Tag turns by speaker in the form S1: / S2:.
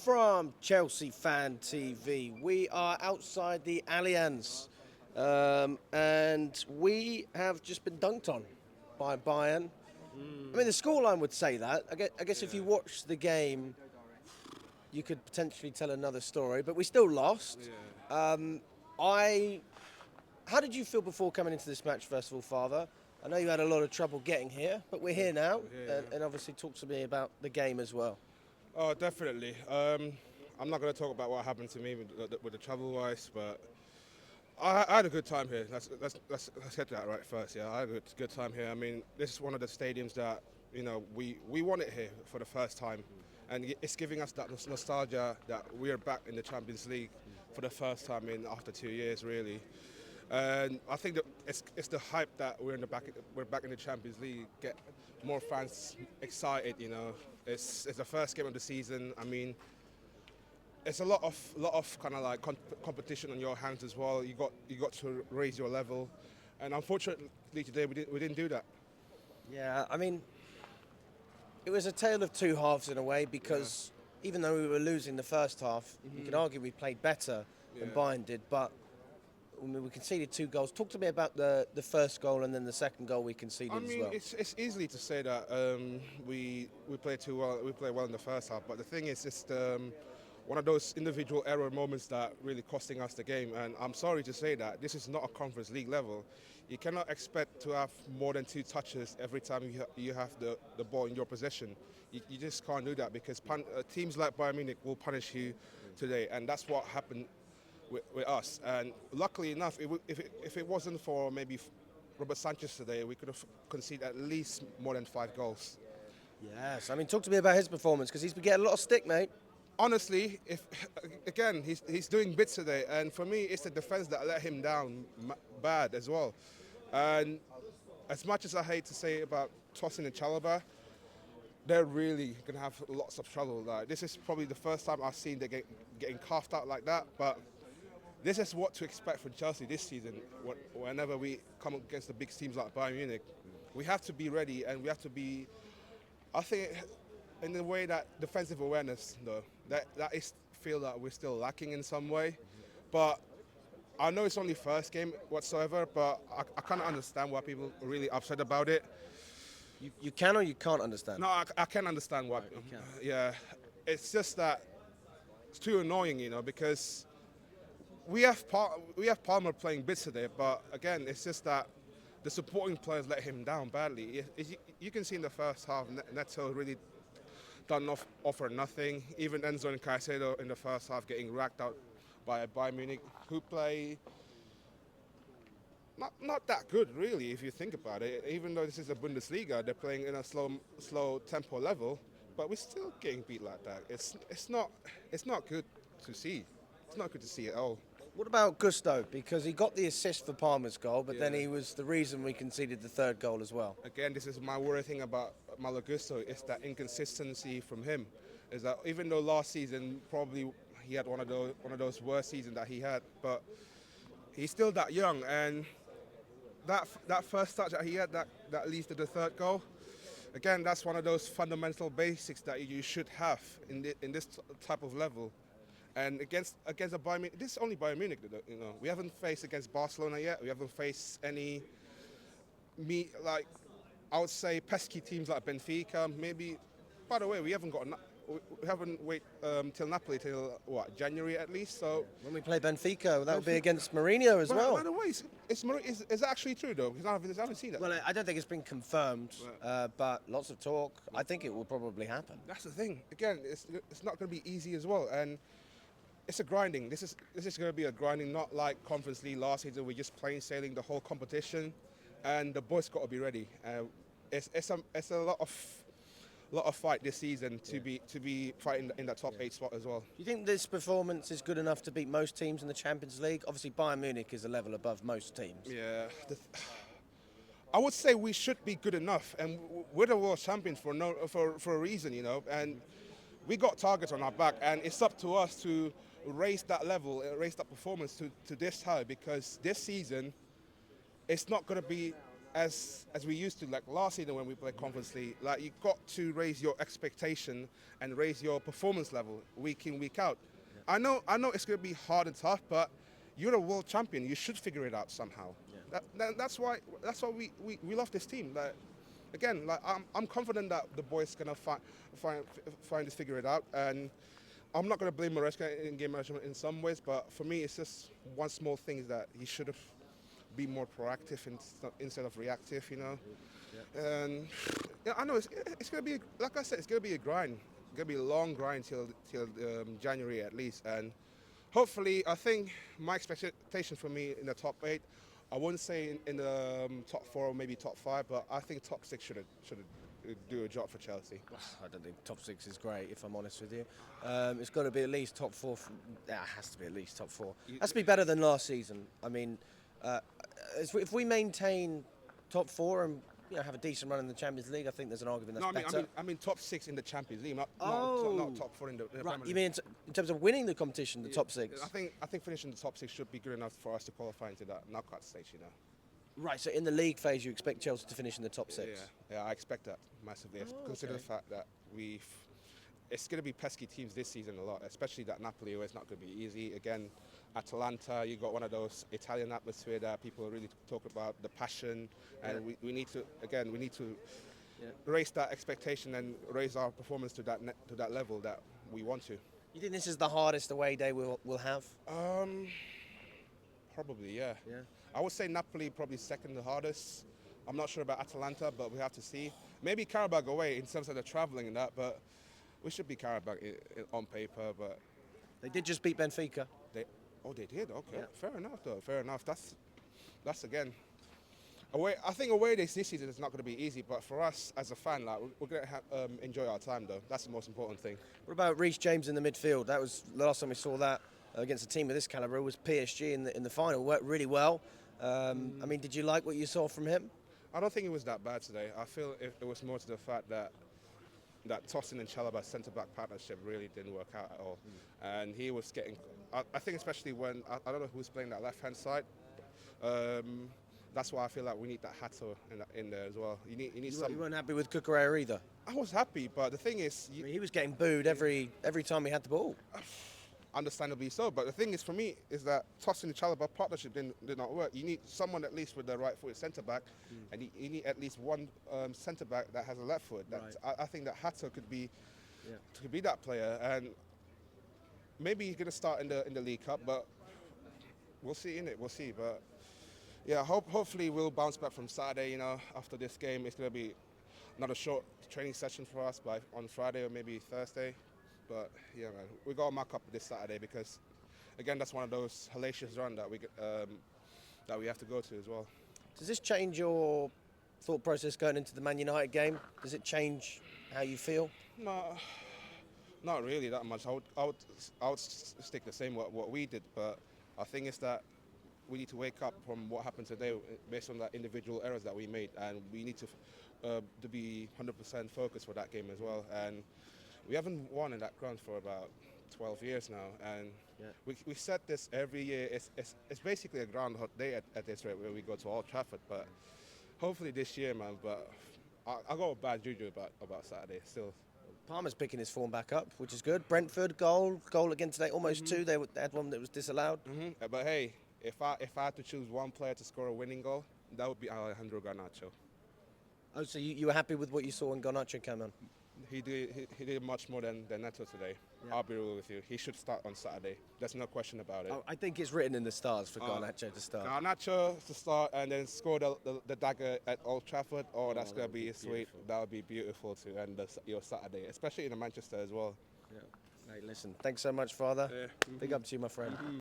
S1: from Chelsea Fan TV. We are outside the Allianz, and we have just been dunked on by Bayern. I mean, the scoreline would say that. I guess if you watch the game, you could potentially tell another story, but we still lost. How did you feel before coming into this match, first of all, Father? I know you had a lot of trouble getting here, but we're here now, and obviously talk to me about the game as well.
S2: Oh, definitely. I'm not going to talk about what happened to me with the travel-wise, but I had a good time here. Let's get that right first. Yeah, I had a good time here. I mean, this is one of the stadiums that we won it here for the first time, and it's giving us that nostalgia that we are back in the Champions League for the first time after 2 years, really. And I think that it's the hype that we're back in the Champions League. Get more fans excited. It's the first game of the season. I mean, it's a lot of kind of like competition on your hands as well. You got to raise your level, and unfortunately today we didn't do that.
S1: Yeah, I mean, it was a tale of two halves in a way because even though we were losing the first half, you could argue we played better than Bayern did, but we conceded 2 goals. Talk to me about the first goal and then the second goal we conceded as well.
S2: It's easy to say that we played too well. We played well in the first half, but the thing is, just one of those individual error moments that really costing us the game. And I'm sorry to say that this is not a Conference League level. You cannot expect to have more than 2 touches every time you have the ball in your possession. You just can't do that because teams like Bayern Munich will punish you today, and that's what happened with us. And luckily enough, if it wasn't for maybe Robert Sanchez today, we could have conceded at least more than 5 goals.
S1: Yes, I mean, talk to me about his performance because he's been getting a lot of stick, mate.
S2: Honestly, he's doing bits today, and for me, it's the defense that let him down bad as well. And as much as I hate to say about Tosin and Chalobah, they're really going to have lots of trouble. Like, this is probably the first time I've seen them getting carved out like that, but this is what to expect from Chelsea this season. Whenever we come against the big teams like Bayern Munich, we have to be ready, and we have to be, I think, in the way that defensive awareness, though, that is feel that we're still lacking in some way. But I know it's only first game whatsoever, but I kind of understand why people are really upset about it.
S1: You can or you can't understand?
S2: No, I can understand why.
S1: Right, you can.
S2: Yeah, it's just that it's too annoying, because we have Palmer playing bits today, but again, it's just that the supporting players let him down badly. You can see in the first half, Neto really done offer nothing. Even Enzo and Caicedo in the first half getting racked out by Bayern Munich, who play not that good really, if you think about it. Even though this is a Bundesliga, they're playing in a slow tempo level, but we're still getting beat like that. It's not good to see. It's not good to see at all.
S1: What about Gusto? Because he got the assist for Palmer's goal, but then he was the reason we conceded the 3rd goal as well.
S2: Again, this is my worry thing about Malo Gusto, is that inconsistency from him. Is that even though last season probably he had one of those worst seasons that he had, but he's still that young, and that first touch that he had that leads to the 3rd goal. Again, that's one of those fundamental basics that you should have in this type of level. And against a Bayern Munich, this is only Bayern Munich, we haven't faced against Barcelona yet. We haven't faced any, I would say, pesky teams like Benfica. Maybe, by the way, we haven't wait till Napoli till January at least. So
S1: when we play Benfica, that would be against Mourinho as well.
S2: By the way, is that actually true though? Because I haven't seen that.
S1: Well, I don't think it's been confirmed, but lots of talk. I think it will probably happen.
S2: That's the thing. Again, it's not going to be easy as well, and it's a grinding. This is going to be a grinding, not like Conference League last season. We're just plain sailing the whole competition, and the boys got to be ready. It's a lot of fight this season to be fighting in that top 8 spot as well.
S1: Do you think this performance is good enough to beat most teams in the Champions League? Obviously, Bayern Munich is a level above most teams.
S2: Yeah, I would say we should be good enough, and we're the world champions for a reason, and we got targets on our back, and it's up to us to raise that level, raise that performance to this high, because this season it's not going to be as we used to, like last season when we played Conference League, like you got to raise your expectation and raise your performance level week in, week out. I know it's going to be hard and tough, but you're a world champion. You should figure it out somehow. That's why we love this team. Like, again, like I'm confident that the boys gonna find this, figure it out, and I'm not gonna blame Maresca in game management in some ways, but for me, it's just one small thing is that he should have been more proactive instead of reactive, you know. And yeah, I know it's gonna be, like I said, it's gonna be a grind. It's gonna be a long grind till January at least, and hopefully, I think my expectation for me in the top 8. I wouldn't say in the top 4 or maybe top 5, but I think top 6 should do a job for Chelsea.
S1: I don't think top 6 is great, if I'm honest with you. It's got to be at least top 4. It has to be at least top 4. Has to be better than last season. I mean, if we maintain top 4 and have a decent run in the Champions League, I think there's an argument that's better.
S2: I mean top 6 in the Champions League, not top 4 in the
S1: right.
S2: Premier League.
S1: You mean in terms of winning the competition, the top 6?
S2: I think finishing the top 6 should be good enough for us to qualify into that knockout stage, you know.
S1: Right. So in the league phase, you expect Chelsea to finish in the top 6?
S2: Yeah, I expect that massively. Consider the fact that it's going to be pesky teams this season a lot, especially that Napoli, where it's not going to be easy. Again, Atalanta, you got one of those Italian atmosphere that people really talk about, the passion, and we need to raise that expectation and raise our performance to that level that we want to.
S1: You think this is the hardest away day we'll have?
S2: Probably, yeah. I would say Napoli probably second the hardest. I'm not sure about Atalanta, but we have to see. Maybe Karabakh away in terms of the travelling and that, but we should be Karabakh on paper. But
S1: they did just beat Benfica.
S2: They did. Okay, fair enough though. Fair enough. That's again. Away. I think away days this season is not going to be easy, but for us as a fan, like we're going to enjoy our time though. That's the most important thing.
S1: What about Reece James in the midfield? That was the last time we saw that against a team of this calibre. It was PSG in the final. Worked really well. I mean, did you like what you saw from him?
S2: I don't think it was that bad today. I feel it was more to the fact that Tosin and Chalobah centre-back partnership really didn't work out at all. And he was getting, I think especially when, I don't know who's playing that left-hand side, that's why I feel like we need that Fathur in there as well. You need some.
S1: You weren't happy with Cucurella either?
S2: I was happy, but the thing is...
S1: I mean, he was getting booed every time he had the ball.
S2: Understandably so, but the thing is for me is that Tosin and Chalobah partnership did not work. You need someone at least with the right foot centre back, and you need at least one centre back that has a left foot. I think that Fathur could be that player, and maybe he's going to start in the League Cup, but we'll see. We'll see. But yeah, hopefully we'll bounce back from Saturday. You know, after this game, it's going to be another short training session for us on Friday or maybe Thursday. But yeah, man, we got to mark up this Saturday because, again, that's one of those hellacious runs that we have to go to as well.
S1: Does this change your thought process going into the Man United game? Does it change how you feel?
S2: No, not really that much. I would stick the same what we did, but I think it's that we need to wake up from what happened today based on that individual errors that we made, and we need to be 100% focused for that game as well. And we haven't won in that ground for about 12 years now, and we said this every year. It's basically a groundhog day at this rate where we go to Old Trafford. But hopefully this year, man. But I got a bad juju about Saturday still.
S1: Palmer's picking his form back up, which is good. Brentford goal again today, almost two. They had one that was disallowed.
S2: But hey, if I had to choose one player to score a winning goal, that would be Alejandro Garnacho.
S1: Oh, so you were happy with what you saw when Garnacho came on?
S2: He did much more than Neto today. I'll be real with you. He should start on Saturday. There's no question about it.
S1: Oh, I think it's written in the stars for Garnacho to start.
S2: Garnacho to start and then score the dagger at Old Trafford. That's going to be sweet. That would be beautiful to end your Saturday, especially in Manchester as well.
S1: Yeah. Hey, listen, thanks so much, Father. Big up to you, my friend.